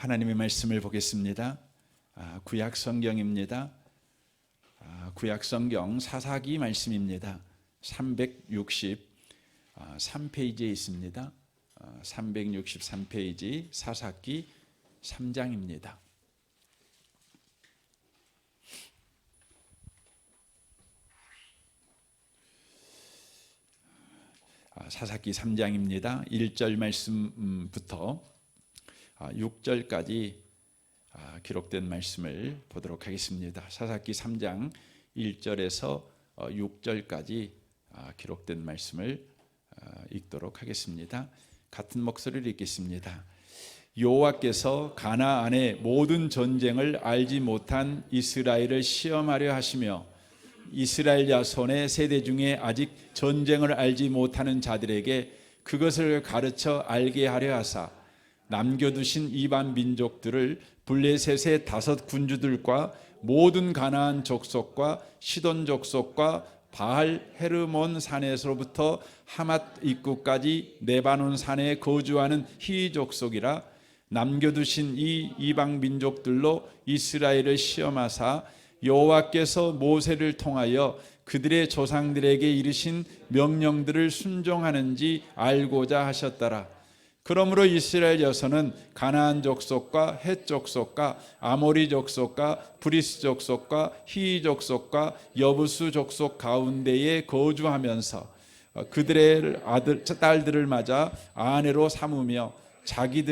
하나님의 말씀을 보겠습니다. 구약 성경입니다. 구약 성경 사사기 말씀입니다. 363페이지에 있습니다. 363페이지 사사기 3장입니다. 사사기 3장입니다. 1절 말씀부터 6절까지 기록된 말씀을 보도록 하겠습니다. 사사기 3장 1절에서 6절까지 기록된 말씀을 읽도록 하겠습니다. 같은 목소리를 읽겠습니다. 여호와께서 가나안의 모든 전쟁을 알지 못한 이스라엘을 시험하려 하시며 이스라엘 자손의 세대 중에 아직 전쟁을 알지 못하는 자들에게 그것을 가르쳐 알게 하려 하사 남겨두신 이방 민족들을 블레셋의 5 군주들과 모든 가나안 족속과 시돈 족속과 바알 헤르몬 산에서부터 하맛 입구까지 레바논 산에 거주하는 히 족속이라 남겨두신 이 이방 민족들로 이스라엘을 시험하사 여호와께서 모세를 통하여 그들의 조상들에게 이르신 명령들을 순종하는지 알고자 하셨더라. 그러므로 이스라엘 여서는 가나안 족속과 헷 족속과 아모리 족속과 브리스 족속과 히위 족속과 여부수 족속 가운데에 거주하면서 그들의 딸들을 맞아 아내로 삼으며 자기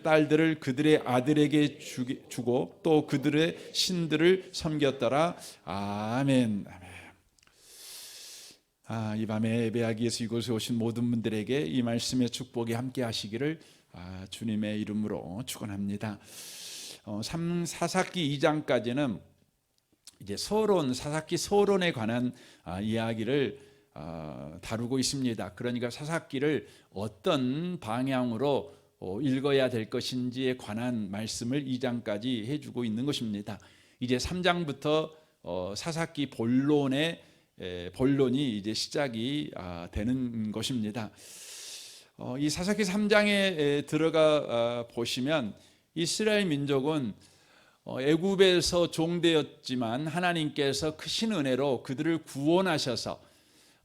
딸들을 그들의 아들에게 주고 또 그들의 신들을 섬겼더라. 아멘. 이 밤에 예배하기 위해서 이곳에 오신 모든 분들에게 이 말씀의 축복이 함께 하시기를 주님의 이름으로 축원합니다. 사사기 2장까지는 이제 사사기 서론에 관한 이야기를 다루고 있습니다. 그러니까 사사기를 어떤 방향으로 읽어야 될 것인지에 관한 말씀을 2장까지 해주고 있는 것입니다. 이제 3장부터 사사기 본론이 이제 시작이 되는 것입니다. 이 사사기 3장에 들어가 보시면 이스라엘 민족은 애굽에서 종되었지만 하나님께서 크신 은혜로 그들을 구원하셔서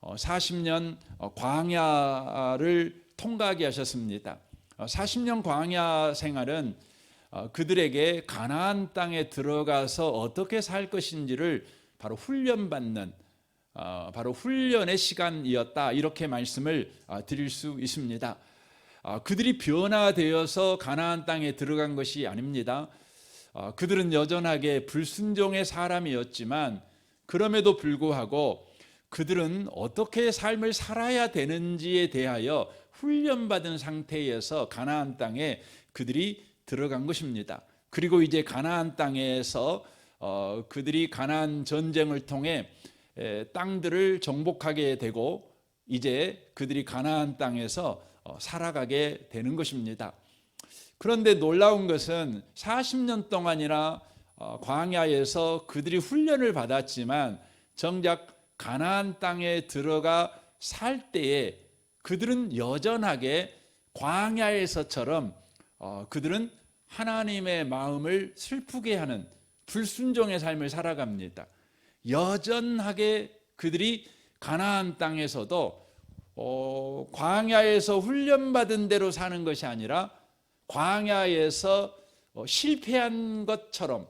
40년 광야를 통과하게 하셨습니다. 40년 광야 생활은 그들에게 가나안 땅에 들어가서 어떻게 살 것인지를 바로 훈련의 시간이었다, 이렇게 말씀을 드릴 수 있습니다. 그들이 변화되어서 가나안 땅에 들어간 것이 아닙니다. 그들은 여전하게 불순종의 사람이었지만 그럼에도 불구하고 그들은 어떻게 삶을 살아야 되는지에 대하여 훈련받은 상태에서 가나안 땅에 그들이 들어간 것입니다. 그리고 이제 가나안 땅에서 그들이 가나안 전쟁을 통해 땅들을 정복하게 되고 이제 그들이 가나안 땅에서 살아가게 되는 것입니다. 그런데 놀라운 것은 40년 동안이나 광야에서 그들이 훈련을 받았지만 정작 가나안 땅에 들어가 살 때에 그들은 여전하게 광야에서처럼 그들은 하나님의 마음을 슬프게 하는 불순종의 삶을 살아갑니다. 여전하게 그들이 가나안 땅에서도 광야에서 훈련받은 대로 사는 것이 아니라 광야에서 실패한 것처럼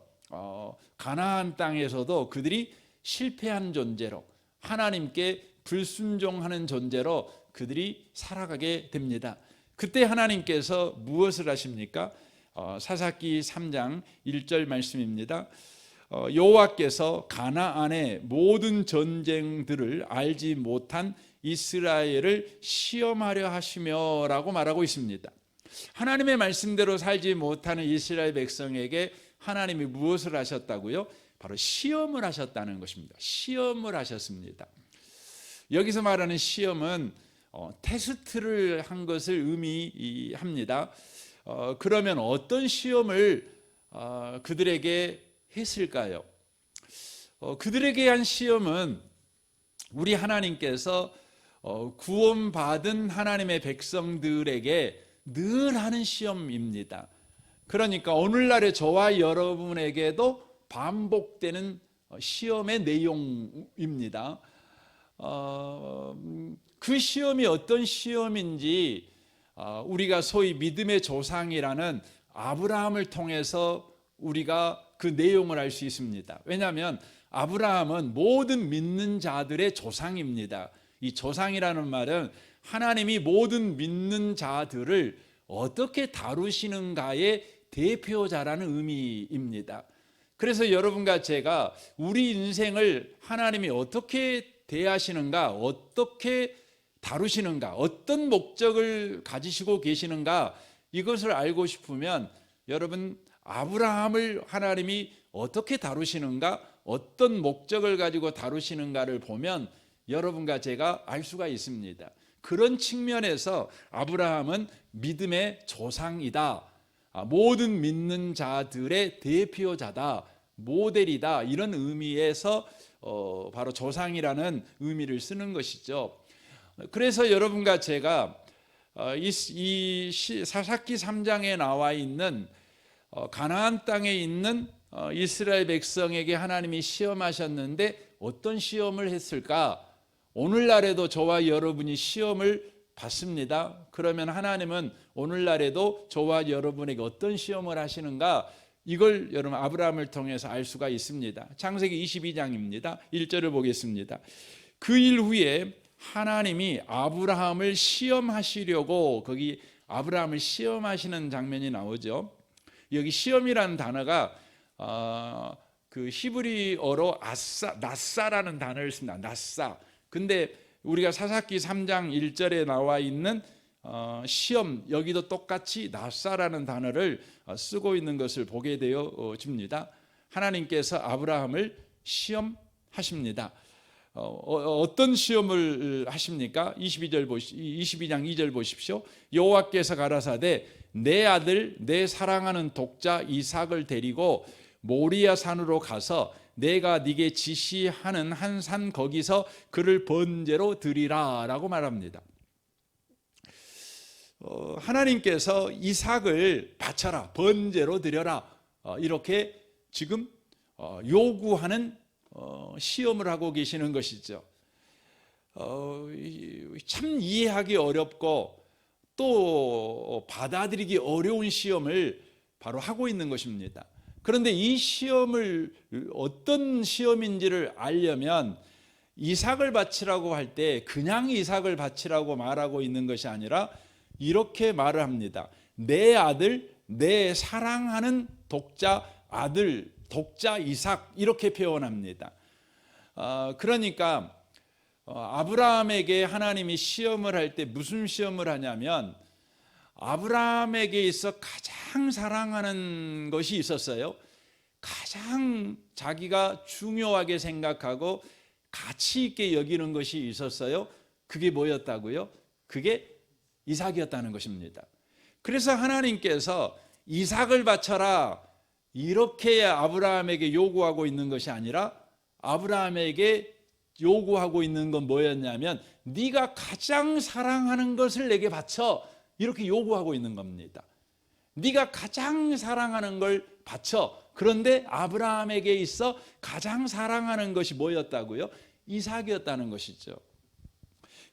가나안 땅에서도 그들이 실패한 존재로 하나님께 불순종하는 존재로 그들이 살아가게 됩니다. 그때 하나님께서 무엇을 하십니까? 사사기 3장 1절 말씀입니다. 여호와께서 가나안의 모든 전쟁들을 알지 못한 이스라엘을 시험하려 하시며 라고 말하고 있습니다. 하나님의 말씀대로 살지 못하는 이스라엘 백성에게 하나님이 무엇을 하셨다고요? 바로 시험을 하셨다는 것입니다. 시험을 하셨습니다. 여기서 말하는 시험은 테스트를 한 것을 의미합니다. 그러면 어떤 시험을 그들에게 했을까요? 그들에게 한 시험은 우리 하나님께서 구원받은 하나님의 백성들에게 늘 하는 시험입니다. 그러니까 오늘날의 저와 여러분에게도 반복되는 시험의 내용입니다. 그 시험이 어떤 시험인지 우리가 소위 믿음의 조상이라는 아브라함을 통해서 우리가 그 내용을 알 수 있습니다. 왜냐하면 아브라함은 모든 믿는 자들의 조상입니다. 이 조상이라는 말은 하나님이 모든 믿는 자들을 어떻게 다루시는가의 대표자라는 의미입니다. 그래서 여러분과 제가 우리 인생을 하나님이 어떻게 대하시는가, 어떻게 다루시는가, 어떤 목적을 가지시고 계시는가, 이것을 알고 싶으면 여러분, 아브라함을 하나님이 어떻게 다루시는가, 어떤 목적을 가지고 다루시는가를 보면 여러분과 제가 알 수가 있습니다. 그런 측면에서 아브라함은 믿음의 조상이다, 모든 믿는 자들의 대표자다, 모델이다, 이런 의미에서 바로 조상이라는 의미를 쓰는 것이죠. 그래서 여러분과 제가 이 사사기 3장에 나와 있는 가나안 땅에 있는 이스라엘 백성에게 하나님이 시험하셨는데 어떤 시험을 했을까? 오늘날에도 저와 여러분이 시험을 받습니다. 그러면 하나님은 오늘날에도 저와 여러분에게 어떤 시험을 하시는가? 이걸 여러분 아브라함을 통해서 알 수가 있습니다. 창세기 22장입니다. 1절을 보겠습니다. 그 일 후에 하나님이 아브라함을 시험하시려고, 거기 아브라함을 시험하시는 장면이 나오죠. 여기 시험이라는 단어가 그 히브리어로 나사라는 단어를 씁니다. 나사. 근데 우리가 사사기 3장 1절에 나와 있는 시험, 여기도 똑같이 나사라는 단어를 쓰고 있는 것을 보게 되어집니다. 하나님께서 아브라함을 시험하십니다. 어떤 시험을 하십니까? 22장 2절 보십시오. 여호와께서 가라사대 내 아들 내 사랑하는 독자 이삭을 데리고 모리아 산으로 가서 내가 네게 지시하는 한 산 거기서 그를 번제로 드리라 라고 말합니다. 하나님께서 이삭을 바쳐라, 번제로 드려라, 이렇게 지금 요구하는 시험을 하고 계시는 것이죠. 참 이해하기 어렵고 또 받아들이기 어려운 시험을 바로 하고 있는 것입니다. 그런데 이 시험을 어떤 시험인지를 알려면 이삭을 바치라고 할 때 그냥 이삭을 바치라고 말하고 있는 것이 아니라 이렇게 말을 합니다. 내 아들, 내 사랑하는 독자 아들, 독자 이삭, 이렇게 표현합니다. 그러니까 아브라함에게 하나님이 시험을 할 때 무슨 시험을 하냐면 아브라함에게 있어 가장 사랑하는 것이 있었어요. 가장 자기가 중요하게 생각하고 가치 있게 여기는 것이 있었어요. 그게 뭐였다고요? 그게 이삭이었다는 것입니다. 그래서 하나님께서 이삭을 바쳐라 이렇게 아브라함에게 요구하고 있는 것이 아니라 아브라함에게 요구하고 있는 건 뭐였냐면 네가 가장 사랑하는 것을 내게 바쳐, 이렇게 요구하고 있는 겁니다. 네가 가장 사랑하는 걸 바쳐. 그런데 아브라함에게 있어 가장 사랑하는 것이 뭐였다고요? 이삭이었다는 것이죠.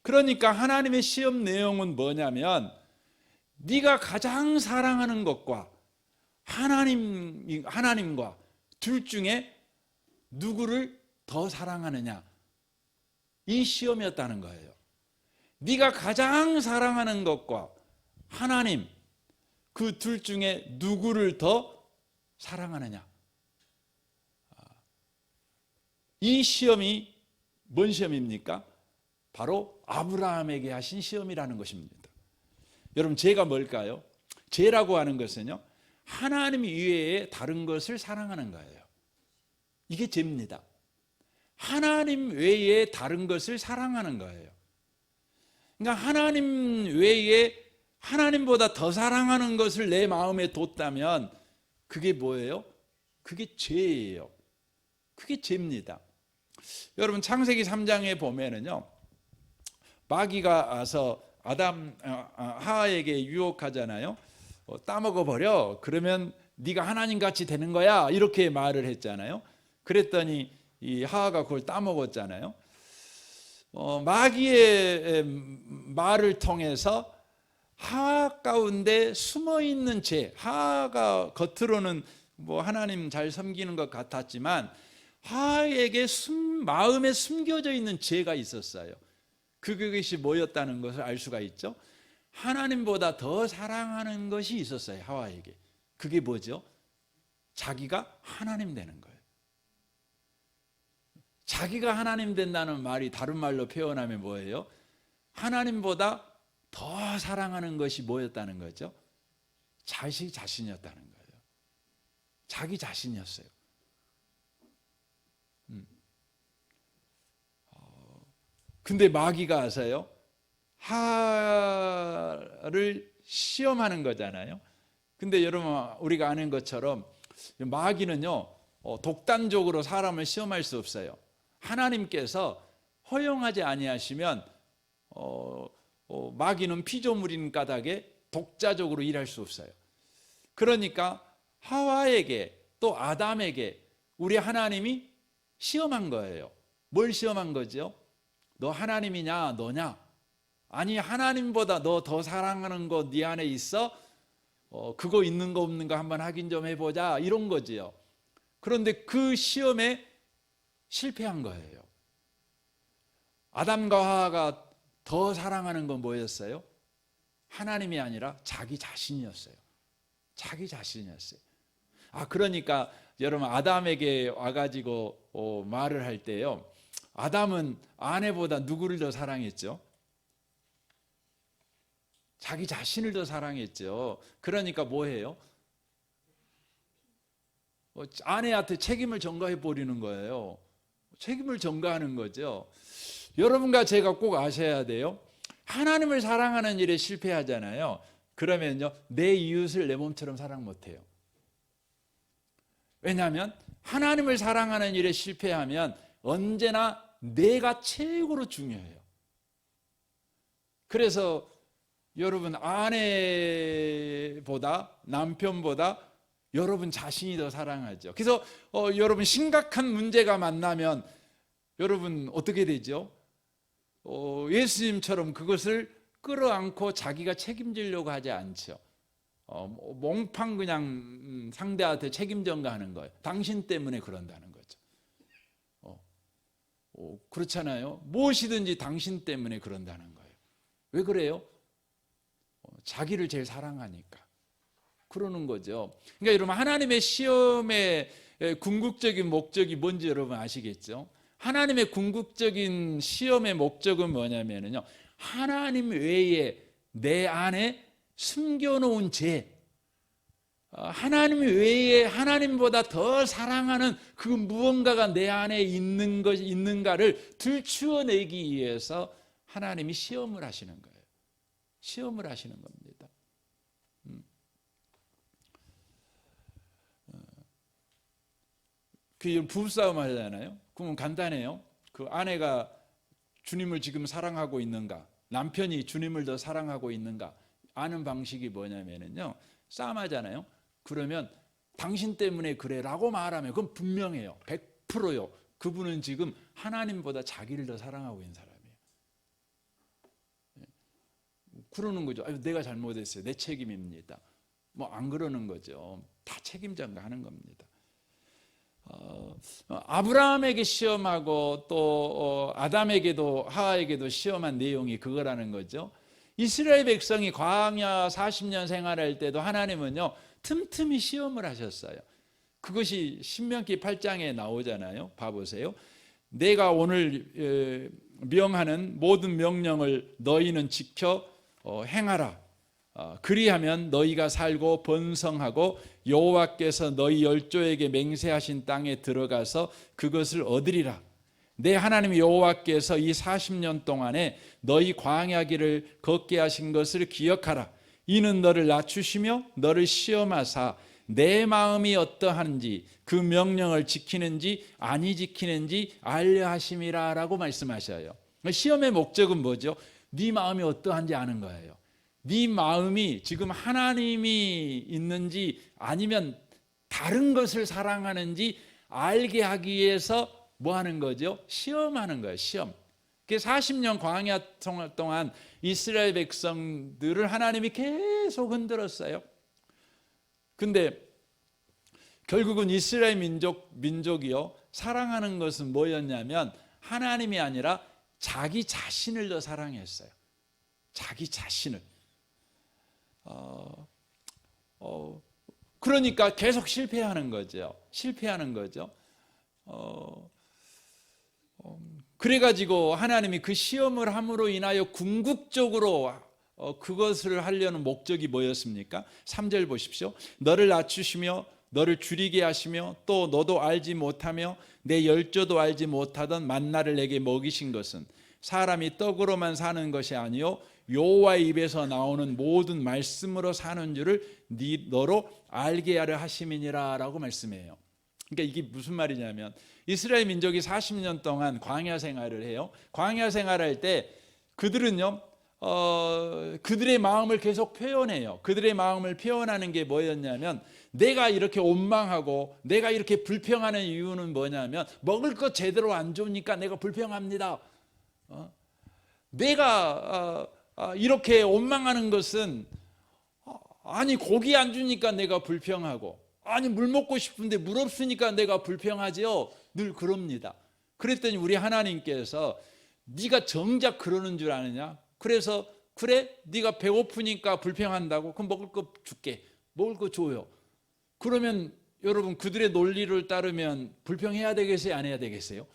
그러니까 하나님의 시험 내용은 뭐냐면 네가 가장 사랑하는 것과 하나님과 둘 중에 누구를 더 사랑하느냐, 이 시험이었다는 거예요. 네가 가장 사랑하는 것과 하나님, 그 둘 중에 누구를 더 사랑하느냐, 이 시험이 뭔 시험입니까? 바로 아브라함에게 하신 시험이라는 것입니다. 여러분, 죄가 뭘까요? 죄라고 하는 것은요, 하나님 이외에 다른 것을 사랑하는 거예요. 이게 죄입니다. 하나님 외에 다른 것을 사랑하는 거예요. 그러니까 하나님 외에 하나님보다 더 사랑하는 것을 내 마음에 뒀다면 그게 뭐예요? 그게 죄예요. 그게 죄입니다. 여러분, 창세기 3장에 보면은요, 마귀가 와서 하와에게 유혹하잖아요. 따먹어 버려. 그러면 네가 하나님 같이 되는 거야. 이렇게 말을 했잖아요. 그랬더니 이 하와가 그걸 따먹었잖아요. 마귀의 말을 통해서 하와 가운데 숨어 있는 죄, 하와가 겉으로는 뭐 하나님 잘 섬기는 것 같았지만 하와에게 마음에 숨겨져 있는 죄가 있었어요. 그것이 뭐였다는 것을 알 수가 있죠. 하나님보다 더 사랑하는 것이 있었어요, 하와에게. 그게 뭐죠? 자기가 하나님 되는 거예요. 자기가 하나님 된다는 말이 다른 말로 표현하면 뭐예요? 하나님보다 더 사랑하는 것이 뭐였다는 거죠? 자신이었다는 거예요. 자기 자신이었어요. 근데 마귀가 아세요? 하를 시험하는 거잖아요. 근데 여러분 우리가 아는 것처럼 마귀는요 독단적으로 사람을 시험할 수 없어요. 하나님께서 허용하지 아니하시면 마귀는 피조물인 까닭에 독자적으로 일할 수 없어요. 그러니까 하와에게 또 아담에게 우리 하나님이 시험한 거예요. 뭘 시험한 거죠? 너 하나님이냐 너냐? 아니 하나님보다 너 더 사랑하는 거 네 안에 있어? 그거 있는 거 없는 거 한번 확인 좀 해보자 이런 거지요. 그런데 그 시험에 실패한 거예요. 아담과 하와가 더 사랑하는 건 뭐였어요? 하나님이 아니라 자기 자신이었어요. 자기 자신이었어요. 그러니까 여러분 아담에게 와가지고 말을 할 때요. 아담은 아내보다 누구를 더 사랑했죠? 자기 자신을 더 사랑했죠. 그러니까 뭐해요? 아내한테 책임을 전가해 버리는 거예요. 책임을 전가하는 거죠. 여러분과 제가 꼭 아셔야 돼요. 하나님을 사랑하는 일에 실패하잖아요. 그러면요 내 이웃을 내 몸처럼 사랑 못해요. 왜냐하면 하나님을 사랑하는 일에 실패하면 언제나 내가 최고로 중요해요. 그래서 여러분 아내보다 남편보다 여러분 자신이 더 사랑하죠. 그래서 여러분 심각한 문제가 만나면 여러분 어떻게 되죠? 예수님처럼 그것을 끌어안고 자기가 책임지려고 하지 않죠. 몽팡 그냥 상대한테 책임 전가하는 거예요. 당신 때문에 그런다는 거죠. 그렇잖아요. 무엇이든지 당신 때문에 그런다는 거예요. 왜 그래요? 자기를 제일 사랑하니까 그러는 거죠. 그러니까 여러분 하나님의 시험의 궁극적인 목적이 뭔지 여러분 아시겠죠? 하나님의 궁극적인 시험의 목적은 뭐냐면요, 하나님 외에 내 안에 숨겨놓은 죄, 하나님 외에 하나님보다 더 사랑하는 그 무언가가 내 안에 있는가를 들추어내기 위해서 하나님이 시험을 하시는 거예요. 시험을 하시는 겁니다. 그 부부싸움 하잖아요. 그러면 간단해요. 그 아내가 주님을 지금 사랑하고 있는가, 남편이 주님을 더 사랑하고 있는가 아는 방식이 뭐냐면요, 싸움하잖아요. 그러면 당신 때문에 그래라고 말하면 그건 분명해요. 100%요. 그분은 지금 하나님보다 자기를 더 사랑하고 있는 사람이에요. 그러는 거죠. 내가 잘못했어요. 내 책임입니다. 뭐 안 그러는 거죠. 다 책임 전가하는 겁니다. 아브라함에게 시험하고 또 아담에게도 하와에게도 시험한 내용이 그거라는 거죠. 이스라엘 백성이 광야 40년 생활할 때도 하나님은요 틈틈이 시험을 하셨어요. 그것이 신명기 8장에 나오잖아요. 봐보세요. 내가 오늘 명하는 모든 명령을 너희는 지켜 행하라. 그리하면 너희가 살고 번성하고 여호와께서 너희 열조에게 맹세하신 땅에 들어가서 그것을 얻으리라. 내 하나님 여호와께서 이 40년 동안에 너희 광야길을 걷게 하신 것을 기억하라. 이는 너를 낮추시며 너를 시험하사 내 마음이 어떠한지 그 명령을 지키는지 아니 지키는지 알려 하심이라 라고 말씀하셔요. 시험의 목적은 뭐죠? 네 마음이 어떠한지 아는 거예요. 네 마음이 지금 하나님이 있는지 아니면 다른 것을 사랑하는지 알게 하기 위해서 뭐 하는 거죠? 시험하는 거예요. 시험. 40년 광야 생활 동안 이스라엘 백성들을 하나님이 계속 흔들었어요. 근데 결국은 이스라엘 민족이요, 사랑하는 것은 뭐였냐면 하나님이 아니라 자기 자신을 더 사랑했어요. 자기 자신을. 그러니까 계속 실패하는 거죠. 실패하는 거죠. 그래가지고 하나님이 그 시험을 함으로 인하여 궁극적으로 그것을 하려는 목적이 뭐였습니까? 3절 보십시오. 너를 낮추시며 너를 줄이게 하시며 또 너도 알지 못하며 내 열조도 알지 못하던 만나를 내게 먹이신 것은 사람이 떡으로만 사는 것이 아니요 여호와의 입에서 나오는 모든 말씀으로 사는 줄을 너로 알게 하려 하심이니라 라고 말씀해요. 그러니까 이게 무슨 말이냐면 이스라엘 민족이 40년 동안 광야 생활을 해요. 광야 생활할 때 그들은요, 그들의 마음을 계속 표현해요. 그들의 마음을 표현하는 게 뭐였냐면 내가 이렇게 원망하고 내가 이렇게 불평하는 이유는 뭐냐면 먹을 것 제대로 안 주니까 내가 불평합니다. 내가 이렇게 원망하는 것은 아니 고기 안 주니까 내가 불평하고 아니 물 먹고 싶은데 물 없으니까 내가 불평하지요. 늘 그럽니다. 그랬더니 우리 하나님께서 네가 정작 그러는 줄 아느냐? 그래서 그래 네가 배고프니까 불평한다고? 그럼 먹을 거 줄게. 먹을 거 줘요. 그러면 여러분 그들의 논리를 따르면 불평해야 되겠어요? 안 해야 되겠어요?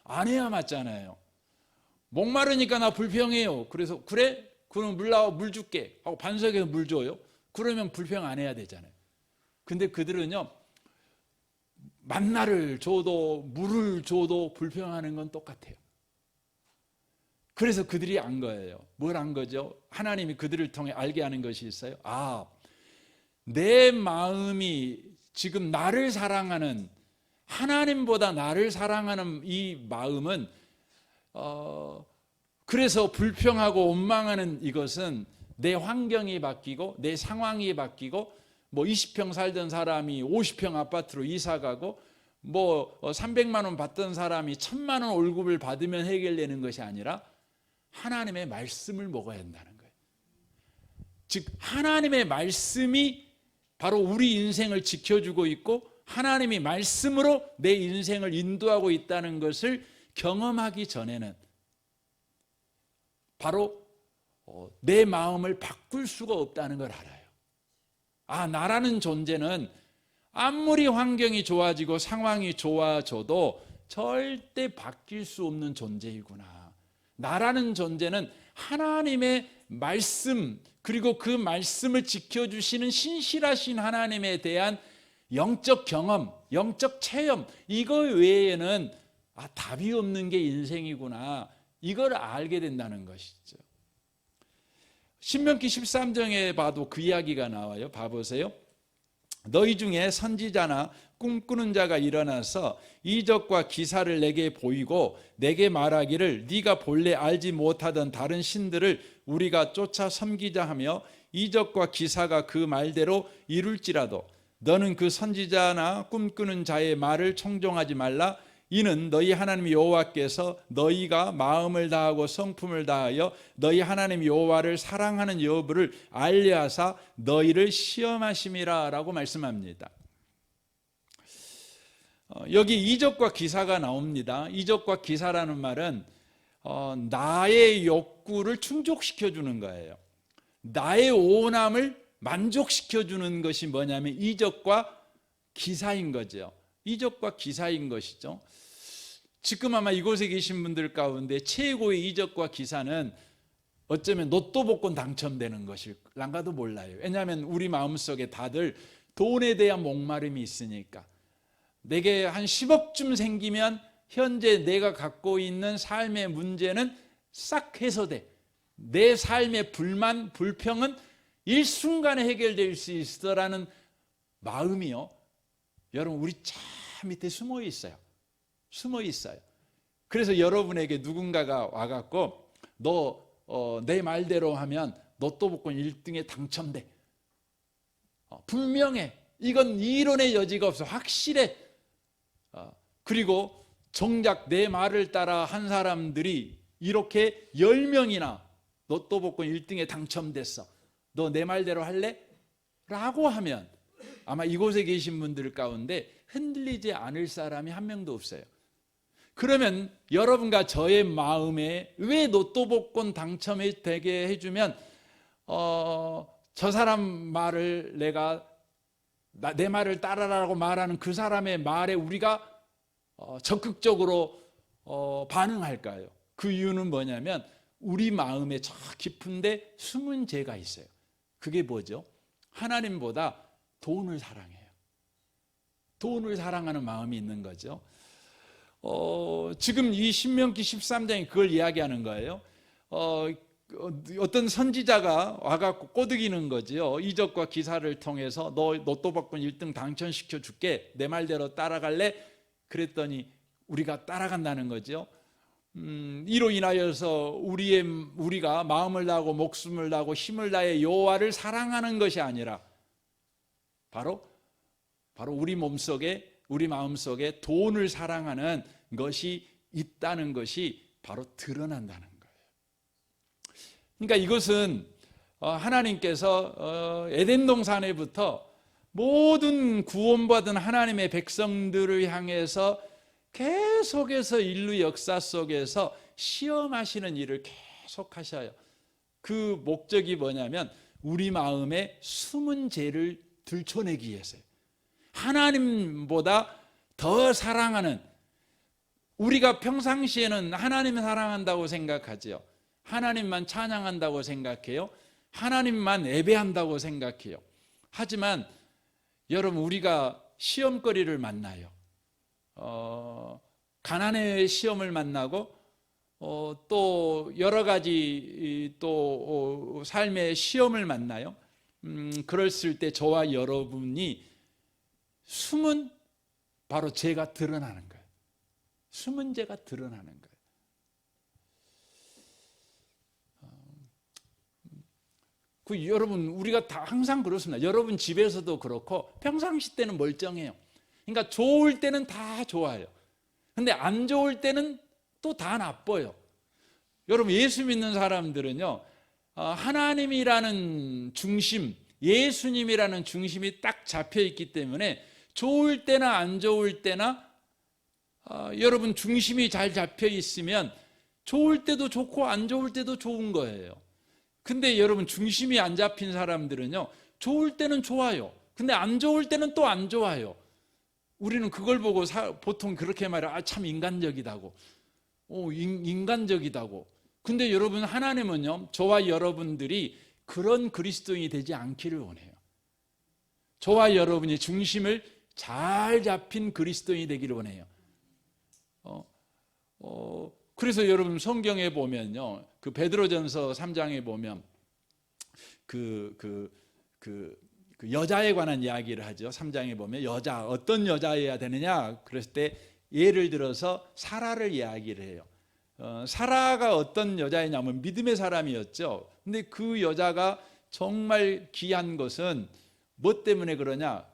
안 해야 맞잖아요. 목마르니까 나 불평해요. 그래서 그래? 그럼 물 나와 물 줄게 하고 반석에서 물 줘요. 그러면 불평 안 해야 되잖아요. 근데 그들은요 만나를 줘도 물을 줘도 불평하는 건 똑같아요. 그래서 그들이 안 거예요. 뭘 안 거죠? 하나님이 그들을 통해 알게 하는 것이 있어요. 내 마음이 지금 나를 사랑하는 하나님보다 나를 사랑하는 이 마음은 그래서 불평하고 원망하는 이것은 내 환경이 바뀌고 내 상황이 바뀌고 뭐 20평 살던 사람이 50평 아파트로 이사 가고 뭐 300만 원 받던 사람이 1000만 원 월급을 받으면 해결되는 것이 아니라 하나님의 말씀을 먹어야 한다는 거예요. 즉 하나님의 말씀이 바로 우리 인생을 지켜주고 있고 하나님이 말씀으로 내 인생을 인도하고 있다는 것을 경험하기 전에는 바로 내 마음을 바꿀 수가 없다는 걸 알아요. 나라는 존재는 아무리 환경이 좋아지고 상황이 좋아져도 절대 바뀔 수 없는 존재이구나. 나라는 존재는 하나님의 말씀 그리고 그 말씀을 지켜주시는 신실하신 하나님에 대한 영적 경험, 영적 체험 이거 외에는 답이 없는 게 인생이구나. 이걸 알게 된다는 것이죠. 신명기 13장에 봐도 그 이야기가 나와요. 봐보세요. 너희 중에 선지자나 꿈꾸는 자가 일어나서 이적과 기사를 내게 보이고 내게 말하기를 네가 본래 알지 못하던 다른 신들을 우리가 쫓아 섬기자 하며 이적과 기사가 그 말대로 이룰지라도 너는 그 선지자나 꿈꾸는 자의 말을 청종하지 말라. 이는 너희 하나님 여호와께서 너희가 마음을 다하고 성품을 다하여 너희 하나님 여호와를 사랑하는 여부를 알려하사 너희를 시험하심이라 라고 말씀합니다. 여기 이적과 기사가 나옵니다. 이적과 기사라는 말은 나의 욕구를 충족시켜 주는 거예요. 나의 오남을 만족시켜 주는 것이 뭐냐면 이적과 기사인 거죠. 이적과 기사인 것이죠. 지금 아마 이곳에 계신 분들 가운데 최고의 이적과 기사는 어쩌면 로또 복권 당첨되는 것일랑가도 몰라요. 왜냐하면 우리 마음속에 다들 돈에 대한 목마름이 있으니까 내게 한 10억쯤 생기면 현재 내가 갖고 있는 삶의 문제는 싹 해소돼. 내 삶의 불만, 불평은 일순간에 해결될 수 있어라는 마음이요. 여러분 우리 차 밑에 숨어 있어요. 숨어 있어요. 그래서 여러분에게 누군가가 와갖고 너 내 말대로 하면 로또 복권 1등에 당첨돼. 분명해. 이건 이론의 여지가 없어. 확실해. 그리고 정작 내 말을 따라 한 사람들이 이렇게 10명이나 로또 복권 1등에 당첨됐어. 너 내 말대로 할래? 라고 하면 아마 이곳에 계신 분들 가운데 흔들리지 않을 사람이 한 명도 없어요. 그러면 여러분과 저의 마음에 왜 로또 복권 당첨이 되게 해주면 저 사람 말을 내가 내 말을 따라라고 말하는 그 사람의 말에 우리가 적극적으로 반응할까요? 그 이유는 뭐냐면 우리 마음에 저 깊은데 숨은 죄가 있어요. 그게 뭐죠? 하나님보다 돈을 사랑해요. 돈을 사랑하는 마음이 있는 거죠. 지금 이 신명기 13장이 그걸 이야기하는 거예요. 어떤 선지자가 와갖고 꼬드기는 거죠. 이적과 기사를 통해서 너 로또 복권 1등 당첨시켜 줄게. 내 말대로 따라갈래? 그랬더니 우리가 따라간다는 거죠. 이로 인하여서 우리가 마음을 다하고 목숨을 다하고 힘을 다해 여호와를 사랑하는 것이 아니라 바로 우리 몸속에 우리 마음속에 돈을 사랑하는 것이 있다는 것이 바로 드러난다는 거예요. 그러니까 이것은 하나님께서 에덴 동산에부터 모든 구원받은 하나님의 백성들을 향해서 계속해서 인류 역사 속에서 시험하시는 일을 계속 하셔요. 그 목적이 뭐냐면 우리 마음에 숨은 죄를 들춰내기 위해서요. 하나님보다 더 사랑하는, 우리가 평상시에는 하나님 사랑한다고 생각하죠. 하나님만 찬양한다고 생각해요. 하나님만 예배한다고 생각해요. 하지만 여러분, 우리가 시험거리를 만나요. 가난의 시험을 만나고 또 여러 가지 또 삶의 시험을 만나요. 그랬을 때 저와 여러분이 숨은 바로 죄가 드러나는 거예요. 숨은 죄가 드러나는 거예요. 여러분, 우리가 다 항상 그렇습니다. 여러분 집에서도 그렇고 평상시 때는 멀쩡해요. 그러니까 좋을 때는 다 좋아요. 근데 안 좋을 때는 또 다 나빠요. 여러분, 예수 믿는 사람들은요, 하나님이라는 중심, 예수님이라는 중심이 딱 잡혀 있기 때문에 좋을 때나 안 좋을 때나 여러분 중심이 잘 잡혀 있으면 좋을 때도 좋고 안 좋을 때도 좋은 거예요. 근데 여러분, 중심이 안 잡힌 사람들은요, 좋을 때는 좋아요. 근데 안 좋을 때는 또 안 좋아요. 우리는 그걸 보고 보통 그렇게 말해요. 참 인간적이다고. 인간적이다고. 근데 여러분, 하나님은요, 저와 여러분들이 그런 그리스도인이 되지 않기를 원해요. 저와 여러분이 중심을 잘 잡힌 그리스도인이 되기를 원해요. 그래서 여러분, 성경에 보면요, 그 베드로전서 3장에 보면 그 여자에 관한 이야기를 하죠. 3장에 보면 여자, 어떤 여자여야 되느냐 그랬을 때 예를 들어서 사라를 이야기를 해요. 사라가 어떤 여자였냐면 믿음의 사람이었죠. 근데 그 여자가 정말 귀한 것은 뭐 때문에 그러냐?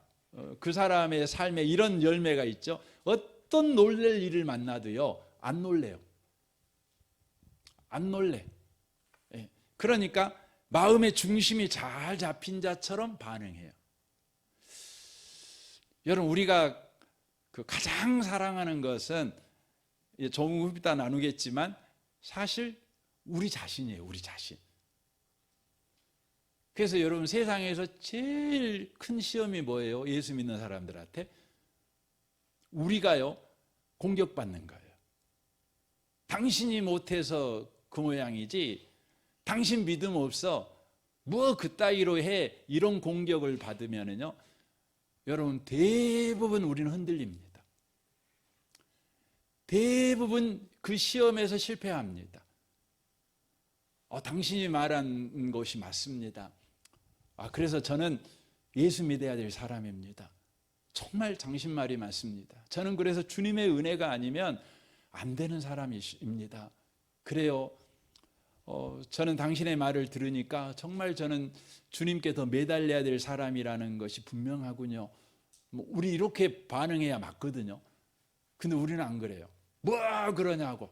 그 사람의 삶에 이런 열매가 있죠. 어떤 놀랄 일을 만나도요, 안 놀래요. 안 놀래. 그러니까 마음의 중심이 잘 잡힌 자처럼 반응해요. 여러분, 우리가 가장 사랑하는 것은 조금 이따 나누겠지만 사실 우리 자신이에요. 우리 자신. 그래서 여러분, 세상에서 제일 큰 시험이 뭐예요? 예수 믿는 사람들한테 우리가요, 공격받는 거예요. 당신이 못해서 그 모양이지, 당신 믿음 없어, 뭐 그따위로 해, 이런 공격을 받으면은요, 여러분, 대부분 우리는 흔들립니다. 대부분 그 시험에서 실패합니다. 당신이 말한 것이 맞습니다. 그래서 저는 예수 믿어야 될 사람입니다. 정말 당신 말이 맞습니다. 저는 그래서 주님의 은혜가 아니면 안 되는 사람입니다. 그래요. 저는 당신의 말을 들으니까 정말 저는 주님께 더 매달려야 될 사람이라는 것이 분명하군요. 우리 이렇게 반응해야 맞거든요. 근데 우리는 안 그래요. 뭐 그러냐고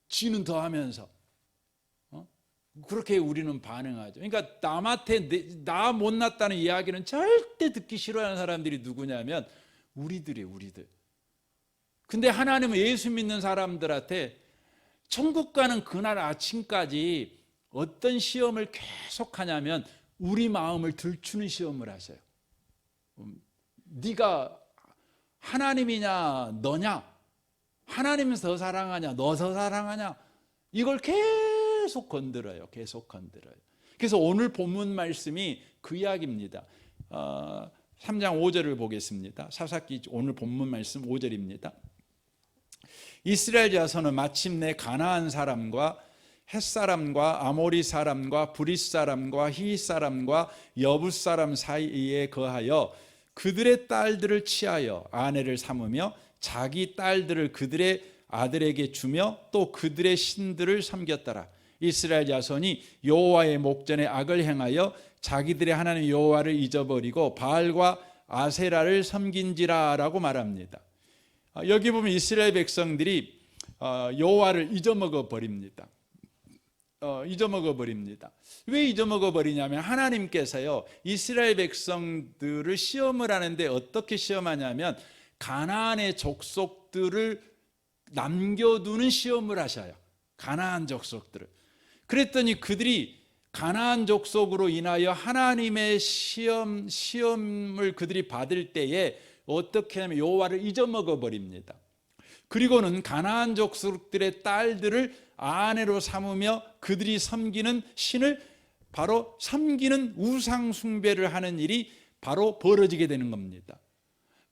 쥐는 더 하면서 그렇게 우리는 반응하죠. 그러니까 남한테 나 못났다는 이야기는 절대 듣기 싫어하는 사람들이 누구냐면 우리들이에요. 우리들. 근데 하나님은 예수 믿는 사람들한테 천국 가는 그날 아침까지 어떤 시험을 계속하냐면 우리 마음을 들추는 시험을 하세요. 네가 하나님이냐 너냐, 하나님은 더 사랑하냐 너 더 사랑하냐, 이걸 계속 건드려요. 계속 건드려요. 그래서 오늘 본문 말씀이 그 이야기입니다. 3장 5절을 보겠습니다. 사사기 오늘 본문 말씀 5절입니다. 이스라엘 자손은 마침내 가나안 사람과 헷 사람과 아모리 사람과 브릿 사람과 히윗 사람과 여붓 사람 사이에 거하여 그들의 딸들을 취하여 아내를 삼으며 자기 딸들을 그들의 아들에게 주며 또 그들의 신들을 섬겼더라. 이스라엘 자손이 여호와의 목전에 악을 행하여 자기들의 하나님 여호와를 잊어버리고 바알과 아세라를 섬긴지라라고 말합니다. 여기 보면 이스라엘 백성들이 여호와를 잊어먹어 버립니다. 잊어먹어 버립니다. 왜 잊어먹어 버리냐면 하나님께서요 이스라엘 백성들을 시험을 하는데 어떻게 시험하냐면 가나안의 족속들을 남겨두는 시험을 하셔요. 가나안 족속들을. 그랬더니 그들이 가나안 족속으로 인하여 하나님의 시험을 그들이 받을 때에 어떻게 하면 여호와를 잊어먹어 버립니다. 그리고는 가나안 족속들의 딸들을 아내로 삼으며 그들이 섬기는 신을 바로 섬기는 우상 숭배를 하는 일이 바로 벌어지게 되는 겁니다.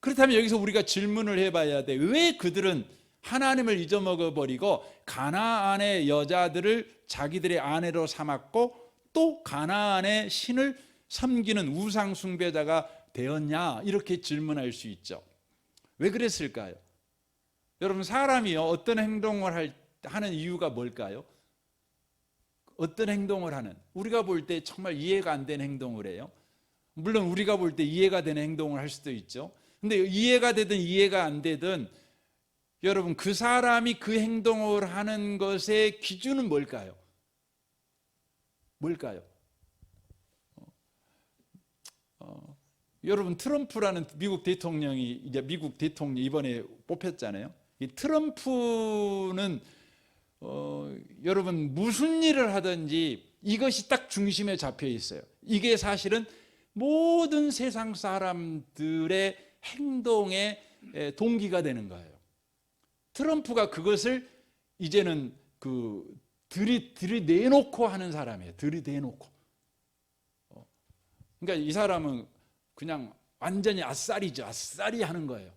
그렇다면 여기서 우리가 질문을 해봐야 돼. 왜 그들은 하나님을 잊어먹어 버리고 가나안의 여자들을 자기들의 아내로 삼았고 또 가나안의 신을 섬기는 우상 숭배자가 되었냐, 이렇게 질문할 수 있죠. 왜 그랬을까요? 여러분, 사람이요 어떤 행동을 하는 이유가 뭘까요? 어떤 행동을 하는, 우리가 볼 때 정말 이해가 안 되는 행동을 해요. 물론 우리가 볼 때 이해가 되는 행동을 할 수도 있죠. 근데 이해가 되든 이해가 안 되든 여러분, 그 사람이 그 행동을 하는 것의 기준은 뭘까요? 뭘까요? 여러분, 트럼프라는 미국 대통령이 이제 미국 대통령 이번에 뽑혔잖아요. 이 트럼프는 여러분 무슨 일을 하든지 이것이 딱 중심에 잡혀 있어요. 이게 사실은 모든 세상 사람들의 행동의 동기가 되는 거예요. 트럼프가 그것을 이제는 들이대놓고 하는 사람이에요. 들이대놓고. 그러니까 이 사람은 그냥 완전히 아싸리죠. 아싸리 하는 거예요.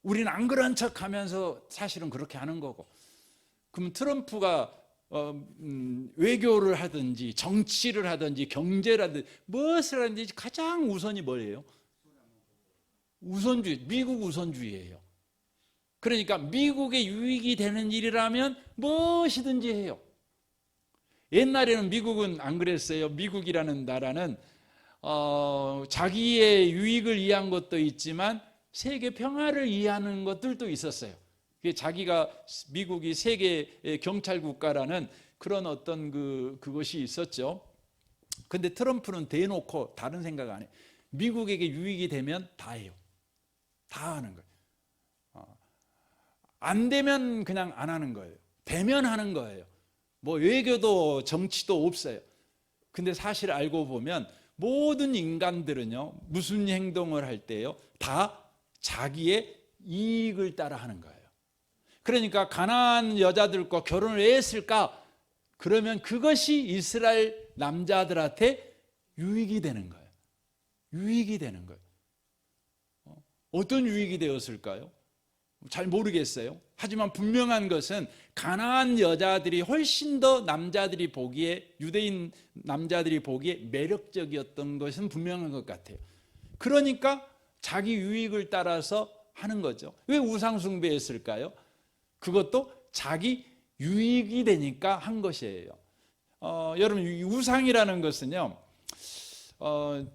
우리는 안 그런 척 하면서 사실은 그렇게 하는 거고. 그럼 트럼프가 외교를 하든지 정치를 하든지 경제를 하든지 무엇을 하든지 가장 우선이 뭐예요? 우선주의, 미국 우선주의예요. 그러니까 미국의 유익이 되는 일이라면 무엇이든지 해요. 옛날에는 미국은 안 그랬어요. 미국이라는 나라는 자기의 유익을 위한 것도 있지만 세계 평화를 위하는 것들도 있었어요. 자기가 미국이 세계 경찰 국가라는 그런 어떤 그것이 있었죠. 근데 트럼프는 대놓고 다른 생각 안 해요. 미국에게 유익이 되면 다 해요. 다 하는 거예요. 안 되면 그냥 안 하는 거예요. 되면 하는 거예요. 뭐 외교도 정치도 없어요. 근데 사실 알고 보면 모든 인간들은요 무슨 행동을 할 때요 다 자기의 이익을 따라 하는 거예요. 그러니까 가나안 여자들과 결혼을 왜 했을까? 그러면 그것이 이스라엘 남자들한테 유익이 되는 거예요. 유익이 되는 거예요. 어떤 유익이 되었을까요? 잘 모르겠어요. 하지만 분명한 것은 가나안 여자들이 훨씬 더 남자들이 보기에, 유대인 남자들이 보기에 매력적이었던 것은 분명한 것 같아요. 그러니까 자기 유익을 따라서 하는 거죠. 왜 우상숭배했을까요? 그것도 자기 유익이 되니까 한 것이에요. 여러분 이 우상이라는 것은요.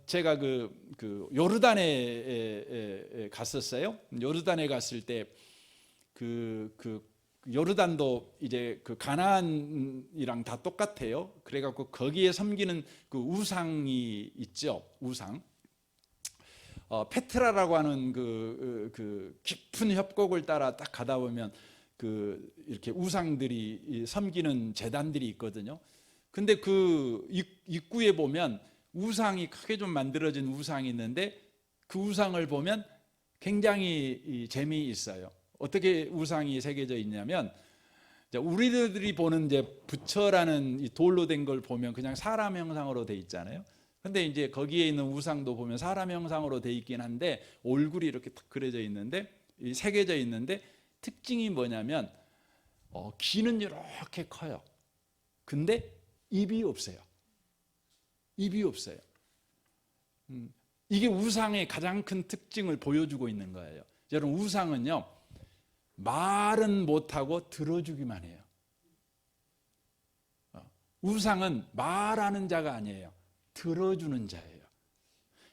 제가 그 요르단에 갔었어요. 요르단에 갔을 때 그 요르단도 이제 그 가나안이랑 다 똑같아요. 그래갖고 거기에 섬기는 그 우상이 있죠. 우상. 페트라라고 하는 그 깊은 협곡을 따라 딱 가다 보면 그 이렇게 우상들이 섬기는 제단들이 있거든요. 근데 그 입구에 보면 우상이 크게 좀 만들어진 우상이 있는데 그 우상을 보면 굉장히 재미있어요. 어떻게 우상이 새겨져 있냐면 우리들이 보는 이제 부처라는 이 돌로 된 걸 보면 그냥 사람 형상으로 돼 있잖아요. 근데 이제 거기에 있는 우상도 보면 사람 형상으로 돼 있긴 한데 얼굴이 이렇게 딱 그려져 있는데 새겨져 있는데 특징이 뭐냐면 귀는 이렇게 커요. 근데 입이 없어요. 입이 없어요. 이게 우상의 가장 큰 특징을 보여주고 있는 거예요. 여러분 우상은요 말은 못하고 들어주기만 해요. 우상은 말하는 자가 아니에요. 들어주는 자예요.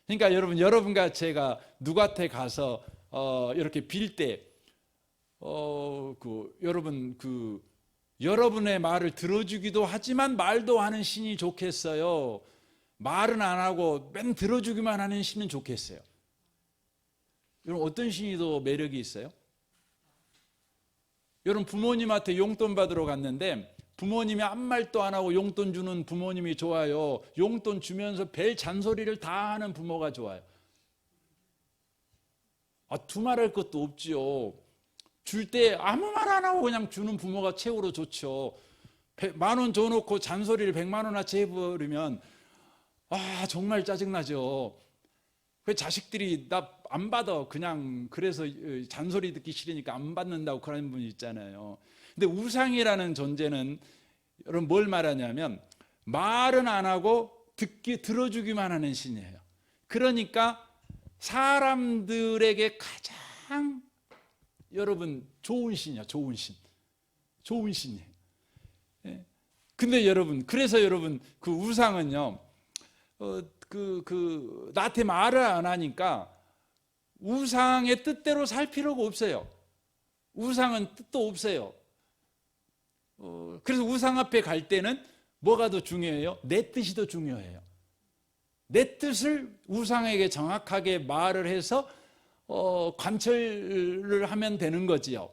그러니까 여러분과 제가 누구한테 가서 이렇게 빌 때 여러분의 말을 들어주기도 하지만 말도 하는 신이 좋겠어요. 말은 안 하고 맨 들어주기만 하는 신은 좋겠어요. 여러분 어떤 신이 더 매력이 있어요? 여러분 부모님한테 용돈 받으러 갔는데 부모님이 아무 말도 안 하고 용돈 주는 부모님이 좋아요? 용돈 주면서 별 잔소리를 다 하는 부모가 좋아요? 두말할 것도 없지요. 줄 때 아무 말 안 하고 그냥 주는 부모가 최고로 좋죠. 10,000원 줘놓고 잔소리를 100만 원어치 해버리면 정말 짜증나죠. 그 자식들이 나 안 받아 그냥 그래서 잔소리 듣기 싫으니까 안 받는다고 그러는 분이 있잖아요. 근데 우상이라는 존재는 여러분 뭘 말하냐면 말은 안 하고 들어주기만 하는 신이에요. 그러니까 사람들에게 가장 여러분 좋은 신이야. 좋은 신이에요. 근데 여러분 그래서 여러분 그 우상은요 나한테 말을 안 하니까 우상의 뜻대로 살 필요가 없어요. 우상은 뜻도 없어요. 그래서 우상 앞에 갈 때는 뭐가 더 중요해요? 내 뜻이 더 중요해요. 내 뜻을 우상에게 정확하게 말을 해서 관철을 하면 되는 거지요.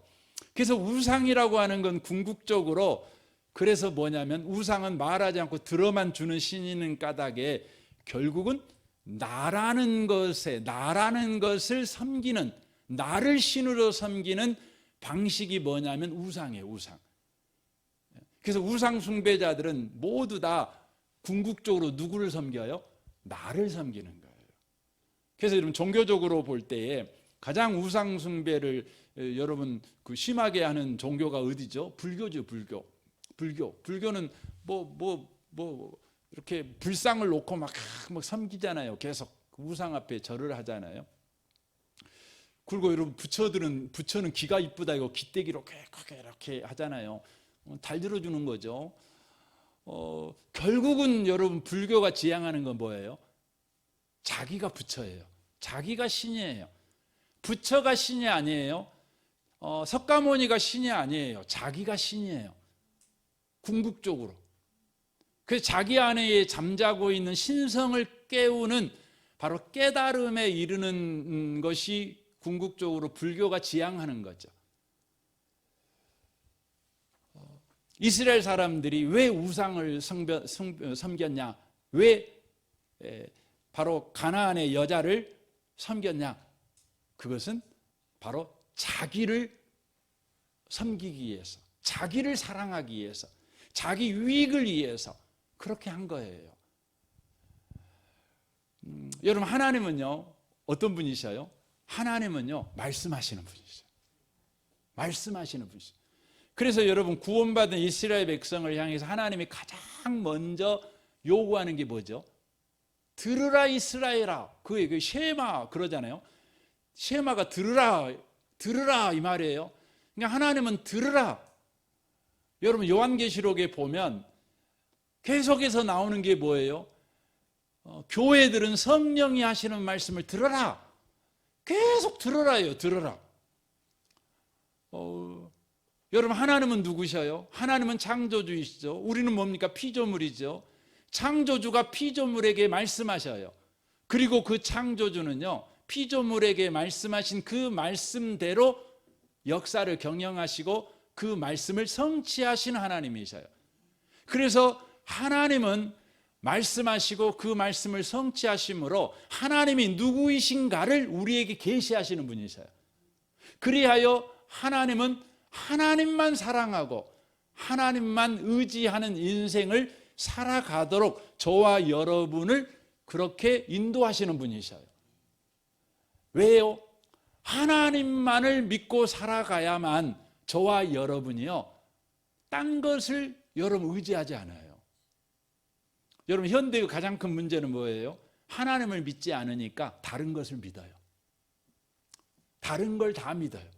그래서 우상이라고 하는 건 궁극적으로 그래서 뭐냐면 우상은 말하지 않고 들어만 주는 신이는 까닭에 결국은 나라는 것을 섬기는 나를 신으로 섬기는 방식이 뭐냐면 우상이에요. 우상. 그래서 우상 숭배자들은 모두 다 궁극적으로 누구를 섬겨요? 나를 섬기는 거예요. 그래서 여러분 종교적으로 볼 때에 가장 우상 숭배를 여러분 심하게 하는 종교가 어디죠? 불교죠. 불교는 이렇게 불상을 놓고 막 섬기잖아요. 계속 우상 앞에 절을 하잖아요. 그리고 여러분 부처는 귀가 이쁘다 이거 귀때기로 이렇게 하잖아요. 달 들어주는 거죠. 결국은 여러분 불교가 지향하는 건 뭐예요? 자기가 부처예요. 자기가 신이에요. 부처가 신이 아니에요. 석가모니가 신이 아니에요. 자기가 신이에요. 궁극적으로. 그래서 자기 안에 잠자고 있는 신성을 깨우는 바로 깨달음에 이르는 것이 궁극적으로 불교가 지향하는 거죠. 이스라엘 사람들이 왜 우상을 섬겼냐? 왜 바로 가나안의 여자를 섬겼냐? 그것은 바로 자기를 섬기기 위해서, 자기를 사랑하기 위해서, 자기 유익을 위해서 그렇게 한 거예요. 여러분 하나님은요 어떤 분이셔요? 하나님은요 말씀하시는 분이셔요. 말씀하시는 분이셔요. 그래서 여러분 구원받은 이스라엘 백성을 향해서 하나님이 가장 먼저 요구하는 게 뭐죠? 들으라 이스라엘아. 그 쉐마 그러잖아요. 쉐마가 들으라 이 말이에요. 그러니까 하나님은 들으라. 여러분 요한계시록에 보면 계속해서 나오는 게 뭐예요? 교회들은 성령이 하시는 말씀을 들어라. 계속 들어라요. 들어라. 여러분, 하나님은 누구셔요? 하나님은 창조주이시죠. 우리는 뭡니까? 피조물이죠. 창조주가 피조물에게 말씀하셔요. 그리고 그 창조주는요, 피조물에게 말씀하신 그 말씀대로 역사를 경영하시고 그 말씀을 성취하신 하나님이셔요. 그래서 하나님은 말씀하시고 그 말씀을 성취하심으로 하나님이 누구이신가를 우리에게 계시하시는 분이셔요. 그리하여 하나님은 하나님만 사랑하고 하나님만 의지하는 인생을 살아가도록 저와 여러분을 그렇게 인도하시는 분이셔요. 왜요? 하나님만을 믿고 살아가야만 저와 여러분이요, 딴 것을 여러분 의지하지 않아요. 여러분, 현대의 가장 큰 문제는 뭐예요? 하나님을 믿지 않으니까 다른 것을 믿어요. 다른 걸 다 믿어요.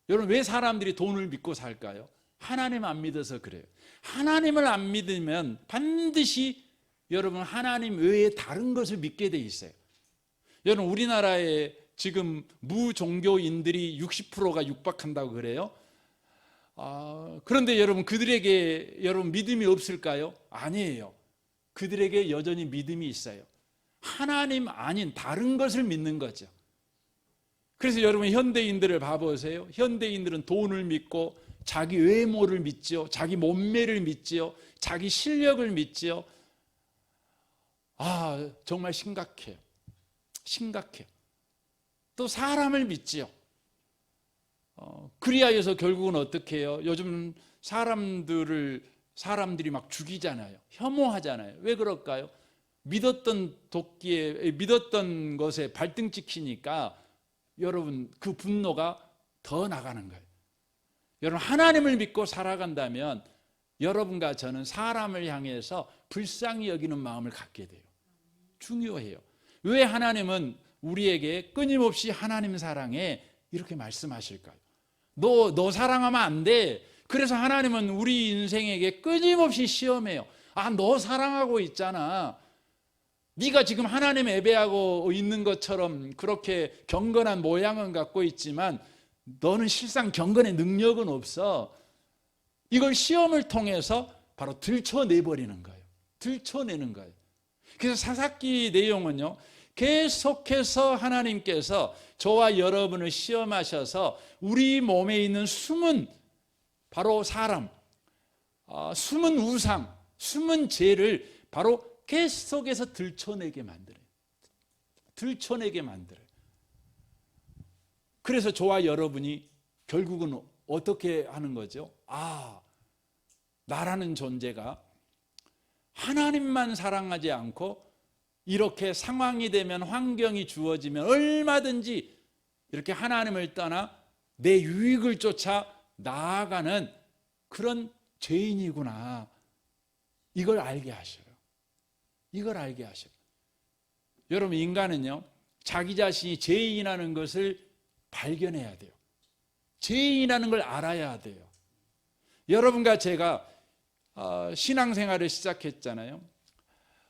여러분, 왜 사람들이 돈을 믿고 살까요? 하나님 안 믿어서 그래요. 하나님을 안 믿으면 반드시 여러분 하나님 외에 다른 것을 믿게 돼 있어요. 여러분, 우리나라에 지금 무종교인들이 60%가 육박한다고 그래요. 그런데 여러분, 그들에게 여러분 믿음이 없을까요? 아니에요. 그들에게 여전히 믿음이 있어요. 하나님 아닌 다른 것을 믿는 거죠. 그래서 여러분, 현대인들을 봐보세요. 현대인들은 돈을 믿고 자기 외모를 믿지요, 자기 몸매를 믿지요, 자기 실력을 믿지요. 정말 심각해요. 심각해요. 또 사람을 믿지요. 그리하여서 결국은 어떻게 해요? 요즘 사람들이 막 죽이잖아요. 혐오하잖아요. 왜 그럴까요? 믿었던 것에 발등 찍히니까 여러분, 그 분노가 더 나가는 거예요. 여러분, 하나님을 믿고 살아간다면 여러분과 저는 사람을 향해서 불쌍히 여기는 마음을 갖게 돼요. 중요해요. 왜 하나님은 우리에게 끊임없이 하나님 사랑해 이렇게 말씀하실까요? 너 사랑하면 안 돼. 그래서 하나님은 우리 인생에게 끊임없이 시험해요. 너 사랑하고 있잖아. 네가 지금 하나님 예배하고 있는 것처럼 그렇게 경건한 모양은 갖고 있지만 너는 실상 경건의 능력은 없어. 이걸 시험을 통해서 바로 들춰내버리는 거예요. 들춰내는 거예요. 그래서 사사기 내용은요, 계속해서 하나님께서 저와 여러분을 시험하셔서 우리 몸에 있는 숨은 바로 사람, 숨은 우상, 숨은 죄를 바로 계속해서 들춰내게 만들어요. 들춰내게 만들어요. 그래서 저와 여러분이 결국은 어떻게 하는 거죠? 나라는 존재가 하나님만 사랑하지 않고 이렇게 상황이 되면, 환경이 주어지면 얼마든지 이렇게 하나님을 떠나 내 유익을 쫓아 나아가는 그런 죄인이구나. 이걸 알게 하셔요. 이걸 알게 하셔요. 여러분, 인간은요, 자기 자신이 죄인이라는 것을 발견해야 돼요. 죄인이라는 걸 알아야 돼요. 여러분과 제가 신앙생활을 시작했잖아요.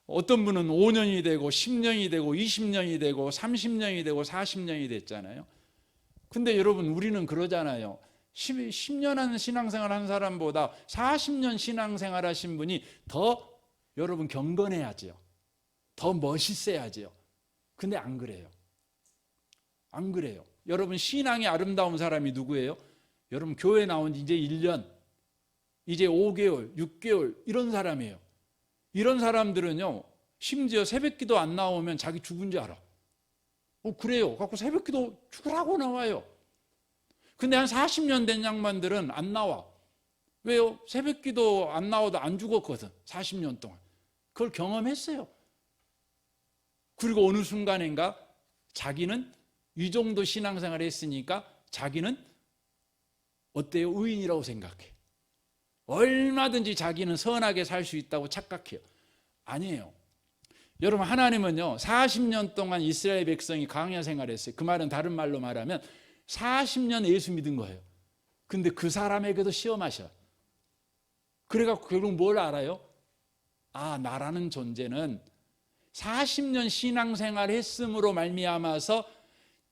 어떤 분은 5년이 되고 10년이 되고 20년이 되고 30년이 되고 40년이 됐잖아요. 근데 여러분, 우리는 그러잖아요. 10년 한 신앙생활 한 사람보다 40년 신앙생활 하신 분이 더 여러분 경건해야죠. 더 멋있어야죠. 근데 안 그래요. 안 그래요. 여러분, 신앙이 아름다운 사람이 누구예요? 여러분, 교회 나온 지 이제 1년, 이제 5개월, 6개월 이런 사람이에요. 이런 사람들은요, 심지어 새벽기도 안 나오면 자기 죽은 줄 알아. 그래요. 갖고 새벽기도 죽으라고 나와요. 근데 한 40년 된 양반들은 안 나와. 왜요? 새벽기도 안 나와도 안 죽었거든. 40년 동안. 그걸 경험했어요. 그리고 어느 순간인가 자기는 이 정도 신앙생활을 했으니까 자기는 어때요? 의인이라고 생각해. 얼마든지 자기는 선하게 살 수 있다고 착각해요. 아니에요. 여러분, 하나님은요, 40년 동안 이스라엘 백성이 광야 생활했어요. 그 말은 다른 말로 말하면 40년 예수 믿은 거예요. 근데 그 사람에게도 시험하셔. 그래갖고 결국 뭘 알아요? 나라는 존재는 40년 신앙생활 했음으로 말미암아서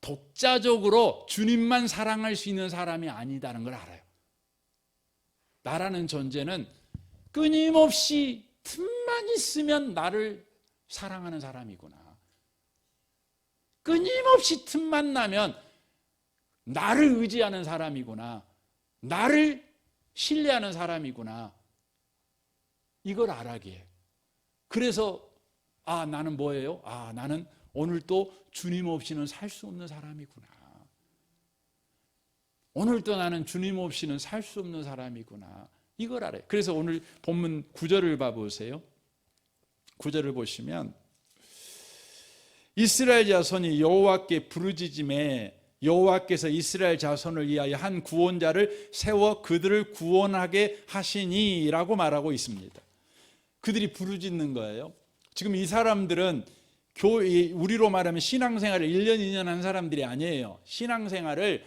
독자적으로 주님만 사랑할 수 있는 사람이 아니다는 걸 알아요. 나라는 존재는 끊임없이 틈만 있으면 나를 사랑하는 사람이구나. 끊임없이 틈만 나면 나를 의지하는 사람이구나. 나를 신뢰하는 사람이구나. 이걸 알아게 해요. 그래서 나는 뭐예요? 나는 오늘 또 주님 없이는 살 수 없는 사람이구나. 오늘 또 나는 주님 없이는 살 수 없는 사람이구나. 이걸 알아요. 그래서 오늘 본문 9절을 봐보세요. 9절을 보시면 이스라엘 자손이 여호와께 부르짖음에 여호와께서 이스라엘 자손을 위하여 한 구원자를 세워 그들을 구원하게 하시니 라고 말하고 있습니다. 그들이 부르짖는 거예요. 지금 이 사람들은 우리로 말하면 신앙생활을 1년, 2년 한 사람들이 아니에요. 신앙생활을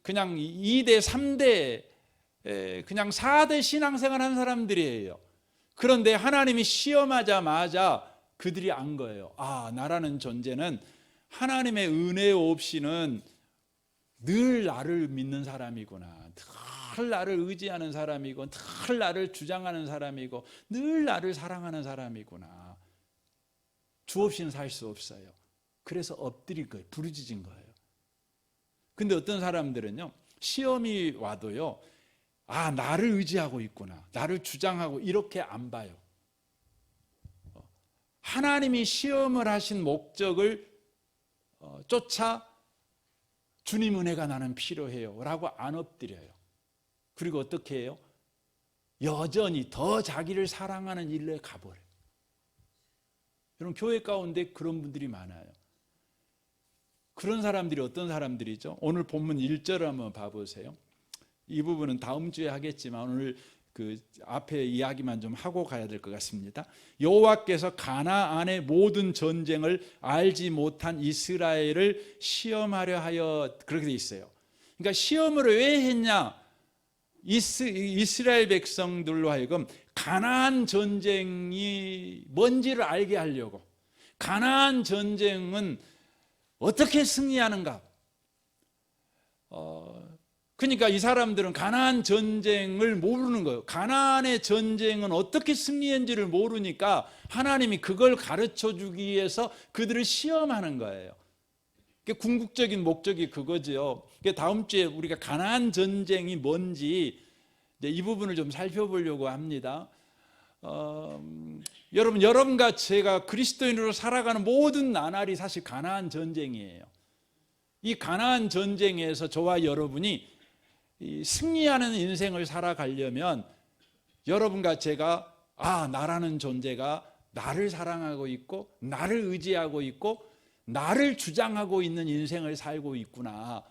그냥 2대, 3대, 그냥 4대 신앙생활 한 사람들이에요. 그런데 하나님이 시험하자마자 그들이 안 거예요. 나라는 존재는 하나님의 은혜 없이는 늘 나를 믿는 사람이구나. 늘 나를 의지하는 사람이고 늘 나를 주장하는 사람이고 늘 나를 사랑하는 사람이구나. 주 없이는 살 수 없어요. 그래서 엎드릴 거예요. 부르짖은 거예요. 근데 어떤 사람들은요, 시험이 와도요, 나를 의지하고 있구나, 나를 주장하고 이렇게 안 봐요. 하나님이 시험을 하신 목적을 쫓아 주님 은혜가 나는 필요해요 라고 안 엎드려요. 그리고 어떻게 해요? 여전히 더 자기를 사랑하는 일에 가버려요. 여러분, 교회 가운데 그런 분들이 많아요. 그런 사람들이 어떤 사람들이죠? 오늘 본문 1절을 한번 봐보세요. 이 부분은 다음 주에 하겠지만 오늘 그 앞에 이야기만 좀 하고 가야 될 것 같습니다. 여호와께서 가나안의 모든 전쟁을 알지 못한 이스라엘을 시험하려 하여, 그렇게 돼 있어요. 그러니까 시험을 왜 했냐? 이스라엘 백성들로 하여금 가나안 전쟁이 뭔지를 알게 하려고. 가나안 전쟁은 어떻게 승리하는가? 그러니까 이 사람들은 가나안 전쟁을 모르는 거예요. 가나안의 전쟁은 어떻게 승리했는지를 모르니까 하나님이 그걸 가르쳐 주기 위해서 그들을 시험하는 거예요. 궁극적인 목적이 그거죠. 다음 주에 우리가 가나안 전쟁이 뭔지 이 부분을 좀 살펴보려고 합니다. 여러분과 제가 그리스도인으로 살아가는 모든 나날이 사실 가나안 전쟁이에요. 이 가나안 전쟁에서 저와 여러분이 승리하는 인생을 살아가려면 여러분과 제가 나라는 존재가 나를 사랑하고 있고 나를 의지하고 있고 나를 주장하고 있는 인생을 살고 있구나.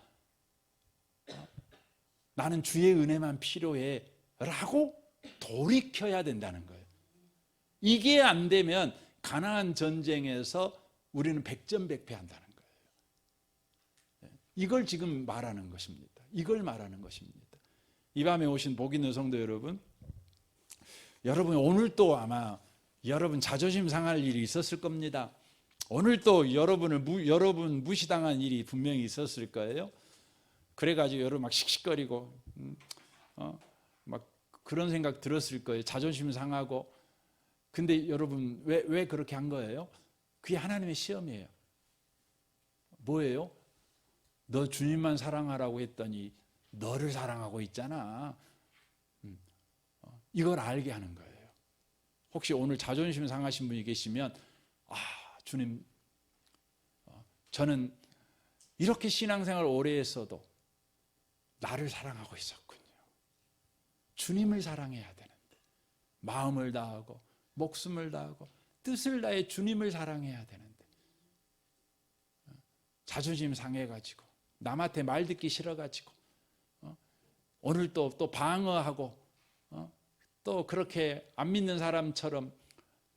나는 주의 은혜만 필요해 라고 돌이켜야 된다는 거예요. 이게 안 되면 가나안 전쟁에서 우리는 백전백패한다는 거예요. 이걸 지금 말하는 것입니다. 이걸 말하는 것입니다. 이 밤에 오신 복 있는 성도 여러분, 오늘 또 아마 여러분 자존심 상할 일이 있었을 겁니다. 오늘 또 여러분 무시당한 일이 분명히 있었을 거예요. 그래가지고 여러분 막 씩씩거리고 막 그런 생각 들었을 거예요. 자존심 상하고. 근데 여러분 왜 그렇게 한 거예요? 그게 하나님의 시험이에요. 뭐예요? 너 주님만 사랑하라고 했더니 너를 사랑하고 있잖아. 이걸 알게 하는 거예요. 혹시 오늘 자존심 상하신 분이 계시면 주님, 저는 이렇게 신앙생활 오래 했어도 나를 사랑하고 있었군요. 주님을 사랑해야 되는데 마음을 다하고 목숨을 다하고 뜻을 다해 주님을 사랑해야 되는데 자존심 상해가지고 남한테 말 듣기 싫어가지고 오늘 또 방어하고 또 그렇게 안 믿는 사람처럼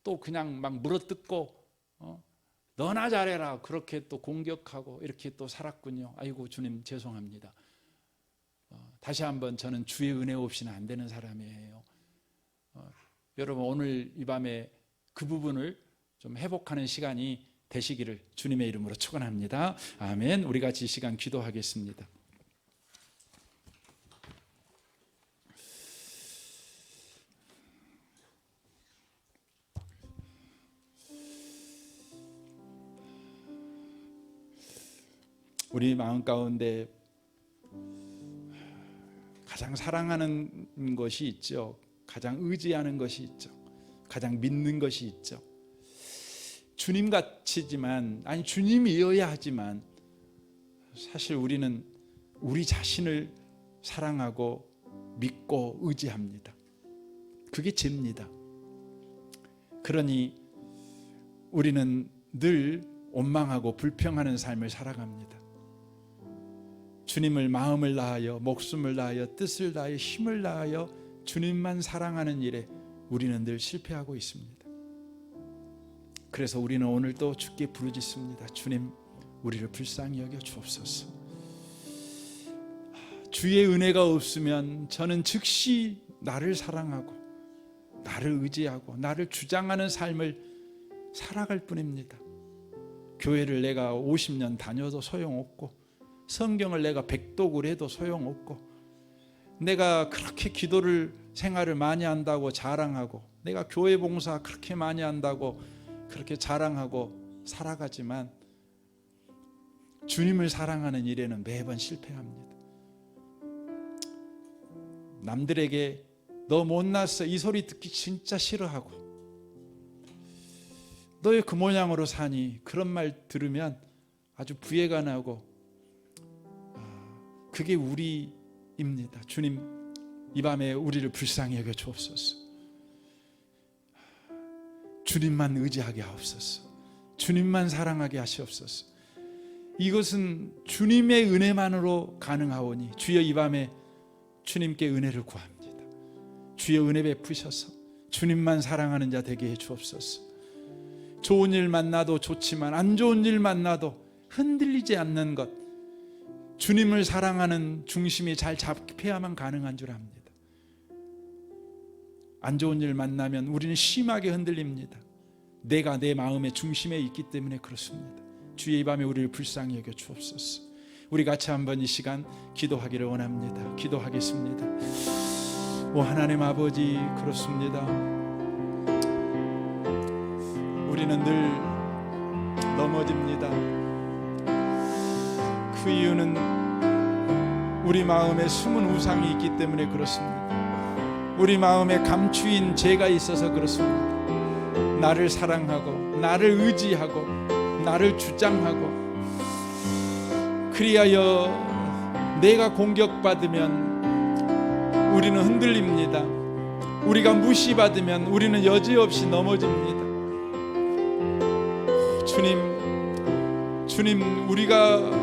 또 그냥 막 물어뜯고 너나 잘해라 그렇게 또 공격하고 이렇게 또 살았군요. 아이고 주님 죄송합니다. 다시 한번 저는 주의 은혜 없이는 안 되는 사람이에요. 여러분 오늘 이 밤에 그 부분을 좀 회복하는 시간이 되시기를 주님의 이름으로 축원합니다. 아멘. 우리 같이 이 시간 기도하겠습니다. 우리 마음 가운데 가장 사랑하는 것이 있죠. 가장 의지하는 것이 있죠. 가장 믿는 것이 있죠. 주님 같이지만, 아니 주님이어야 하지만 사실 우리는 우리 자신을 사랑하고 믿고 의지합니다. 그게 죄입니다. 그러니 우리는 늘 원망하고 불평하는 삶을 살아갑니다. 주님을 마음을 다하여 목숨을 다하여 뜻을 다하여 힘을 다하여 주님만 사랑하는 일에 우리는 늘 실패하고 있습니다. 그래서 우리는 오늘 또 주께 부르짖습니다. 주님, 우리를 불쌍히 여겨 주옵소서. 주의 은혜가 없으면 저는 즉시 나를 사랑하고 나를 의지하고 나를 주장하는 삶을 살아갈 뿐입니다. 교회를 내가 50년 다녀도 소용없고, 성경을 내가 백독을 해도 소용없고, 내가 그렇게 기도를 생활을 많이 한다고 자랑하고, 내가 교회 봉사 그렇게 많이 한다고 그렇게 자랑하고 살아가지만 주님을 사랑하는 일에는 매번 실패합니다. 남들에게 너 못났어 이 소리 듣기 진짜 싫어하고, 너 왜 그 모양으로 사니 그런 말 들으면 아주 부해가 나고, 그게 우리입니다. 주님, 이 밤에 우리를 불쌍히 여겨 주옵소서. 주님만 의지하게 하옵소서. 주님만 사랑하게 하시옵소서. 이것은 주님의 은혜만으로 가능하오니 주여 이 밤에 주님께 은혜를 구합니다. 주여 은혜 베푸셔서 주님만 사랑하는 자 되게 해 주옵소서. 좋은 일 만나도 좋지만 안 좋은 일 만나도 흔들리지 않는 것, 주님을 사랑하는 중심이 잘 잡혀야만 가능한 줄 압니다. 안 좋은 일 만나면 우리는 심하게 흔들립니다. 내가 내 마음의 중심에 있기 때문에 그렇습니다. 주의 이 밤에 우리를 불쌍히 여겨 주옵소서. 우리 같이 한번 이 시간 기도하기를 원합니다. 기도하겠습니다. 오 하나님 아버지, 그렇습니다. 우리는 늘 넘어집니다. 그 이유는 우리 마음에 숨은 우상이 있기 때문에 그렇습니다. 우리 마음에 감추인 죄가 있어서 그렇습니다. 나를 사랑하고 나를 의지하고 나를 주장하고, 그리하여 내가 공격받으면 우리는 흔들립니다. 우리가 무시받으면 우리는 여지없이 넘어집니다. 주님, 우리가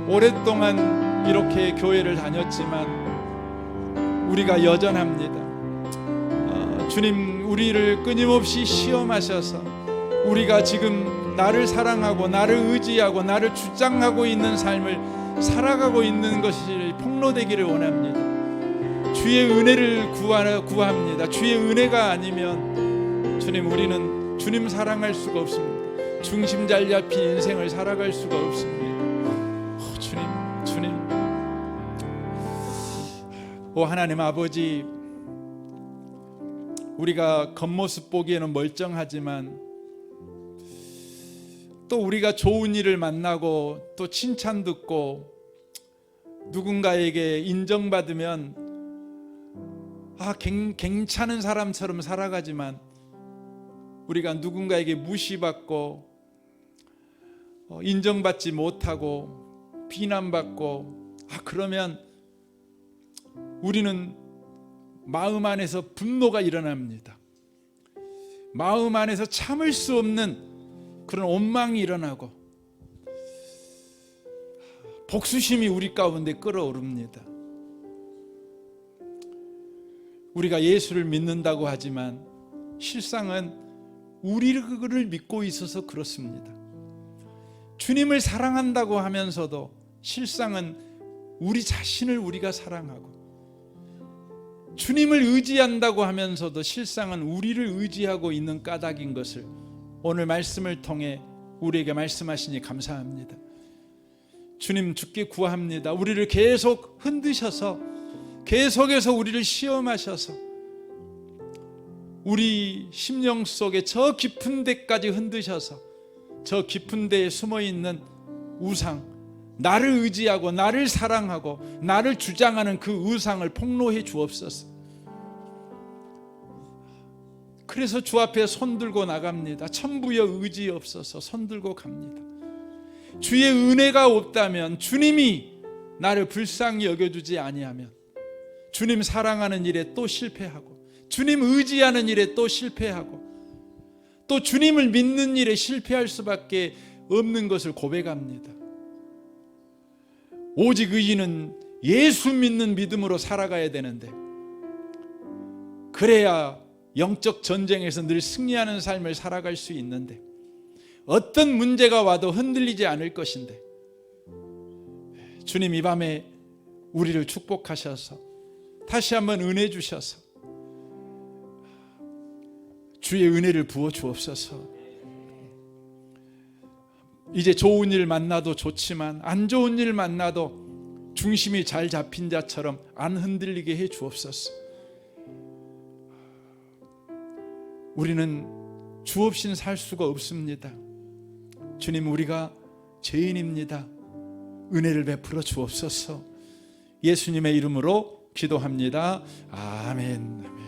오랫동안 이렇게 교회를 다녔지만 우리가 여전합니다. 주님, 우리를 끊임없이 시험하셔서 우리가 지금 나를 사랑하고 나를 의지하고 나를 주장하고 있는 삶을 살아가고 있는 것이 폭로되기를 원합니다. 주의 은혜를 구합니다. 주의 은혜가 아니면 주님, 우리는 주님 사랑할 수가 없습니다. 중심 잘 잡힌 인생을 살아갈 수가 없습니다. 주님, 오 하나님 아버지, 우리가 겉모습 보기에는 멀쩡하지만 또 우리가 좋은 일을 만나고 또 칭찬 듣고 누군가에게 인정받으면 괜찮은 사람처럼 살아가지만, 우리가 누군가에게 무시받고 인정받지 못하고 비난받고 그러면 우리는 마음 안에서 분노가 일어납니다. 마음 안에서 참을 수 없는 그런 원망이 일어나고 복수심이 우리 가운데 끓어오릅니다. 우리가 예수를 믿는다고 하지만 실상은 우리를 믿고 있어서 그렇습니다. 주님을 사랑한다고 하면서도 실상은 우리 자신을 우리가 사랑하고 주님을 의지한다고 하면서도 실상은 우리를 의지하고 있는 까닭인 것을 오늘 말씀을 통해 우리에게 말씀하시니 감사합니다. 주님, 주께 구합니다. 우리를 계속 흔드셔서, 계속해서 우리를 시험하셔서 우리 심령 속에 저 깊은 데까지 흔드셔서 저 깊은 데에 숨어있는 우상, 나를 의지하고 나를 사랑하고 나를 주장하는 그 우상을 폭로해 주옵소서. 그래서 주 앞에 손들고 나갑니다. 천부여 의지 없어서 손들고 갑니다. 주의 은혜가 없다면, 주님이 나를 불쌍히 여겨주지 아니하면 주님 사랑하는 일에 또 실패하고, 주님 의지하는 일에 또 실패하고, 또 주님을 믿는 일에 실패할 수밖에 없는 것을 고백합니다. 오직 의인은 예수 믿는 믿음으로 살아가야 되는데, 그래야 영적 전쟁에서 늘 승리하는 삶을 살아갈 수 있는데, 어떤 문제가 와도 흔들리지 않을 것인데, 주님 이 밤에 우리를 축복하셔서 다시 한번 은혜 주셔서 주의 은혜를 부어 주옵소서. 이제 좋은 일 만나도 좋지만 안 좋은 일 만나도 중심이 잘 잡힌 자처럼 안 흔들리게 해 주옵소서. 우리는 주 없이는 살 수가 없습니다. 주님, 우리가 죄인입니다. 은혜를 베풀어 주옵소서. 예수님의 이름으로 기도합니다. 아멘.